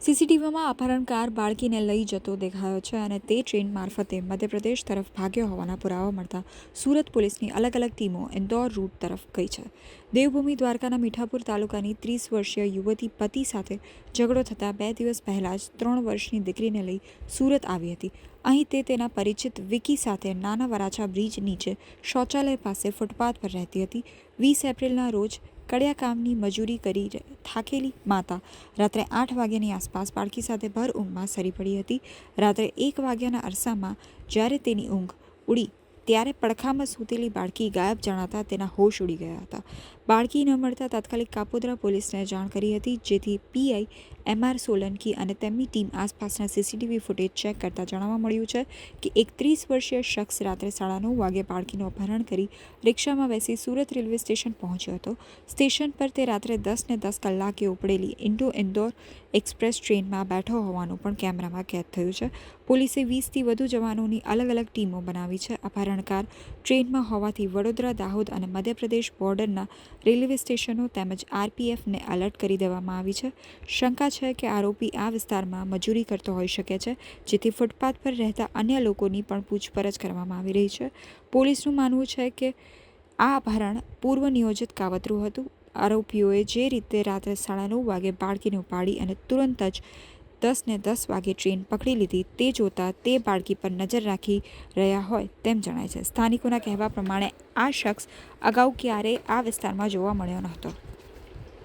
સીસીટીવીમાં અપહરણકાર બાળકીને લઈ જતો દેખાયો છે અને તે ટ્રેન મારફતે મધ્યપ્રદેશ તરફ ભાગ્યો હોવાના પુરાવા મળતા સુરત પોલીસની અલગ અલગ ટીમો ઇન્દોર રૂટ તરફ ગઈ છે। દેવભૂમિ દ્વારકાના મીઠાપુર તાલુકાની 30 વર્ષીય યુવતી પતિ સાથે ઝઘડો થતાં 2 દિવસ પહેલા જ 3 વર્ષની દીકરીને લઈ સુરત આવી હતી। અહીં તે તેના પરિચિત વિકી સાથે નાના વરાછા બ્રિજ નીચે શૌચાલય પાસે ફૂટપાથ પર રહેતી હતી। 20 એપ્રિલના રોજ કડિયા કામની મજૂરી કરી થાકેલી માતા રાત્રે 8 વાગ્યાની આસપાસ બાળકી સાથે ભર ઊંઘમાં સરી પડી હતી। રાત્રે 1 વાગ્યાના અરસામાં જ્યારે તેની ઊંઘ ઉડી ત્યારે પડખામાં સૂતેલી બાળકી ગાયબ જણાતા તેના હોશ ઉડી ગયા હતા। બાળકી ન મળતા તાત્કાલિક કાપોદ્રા પોલીસને જાણ કરી હતી, જેથી પીઆઈ એમઆર સોલંકી અને તેમની ટીમ આસપાસના સીસીટીવી ફૂટેજ ચેક કરતા જાણવા મળ્યું છે કે એક 30 વર્ષીય શખ્સ રાત્રે 9:30 વાગે બાળકીનું અપહરણ કરી રિક્ષામાં બેસી સુરત રેલવે સ્ટેશન પહોંચ્યો હતો। સ્ટેશન પર તે રાત્રે 10:10 કલાકે ઉપડેલી ઇન્દોર એક્સપ્રેસ ટ્રેનમાં બેઠો હોવાનું પણ કેમેરામાં કેદ થયું છે। પોલીસે 20થી વધુ જવાનોની અલગ અલગ ટીમો બનાવી છે। અપહરણકાર ટ્રેનમાં હોવાથી વડોદરા, દાહોદ અને મધ્યપ્રદેશ બોર્ડરના રેલવે સ્ટેશનો તેમજ આરપીએફને એલર્ટ કરી દેવામાં આવી છે। શંકા છે કે આરોપી આ વિસ્તારમાં મજૂરી કરતો હોઈ શકે છે, જેથી ફૂટપાથ પર રહેતા અન્ય લોકોની પણ પૂછપરછ કરવામાં આવી રહી છે। પોલીસનું માનવું છે કે આ અપહરણ પૂર્વ નિયોજિત કાવતરું હતું। આરોપીઓએ જે રીતે રાત્રે 9:30 વાગે બાળકીને ઉપાડી અને તુરંત જ 10:10 વાગે ટ્રેન પકડી લીધી, તે જોતા તે બાળકી પર નજર રાખી રહ્યા હોય તેમ જણાય છે। સ્થાનિકોના કહેવા પ્રમાણે આ શખ્સ અગાઉ ક્યારેય આ વિસ્તારમાં જોવા મળ્યો નહોતો।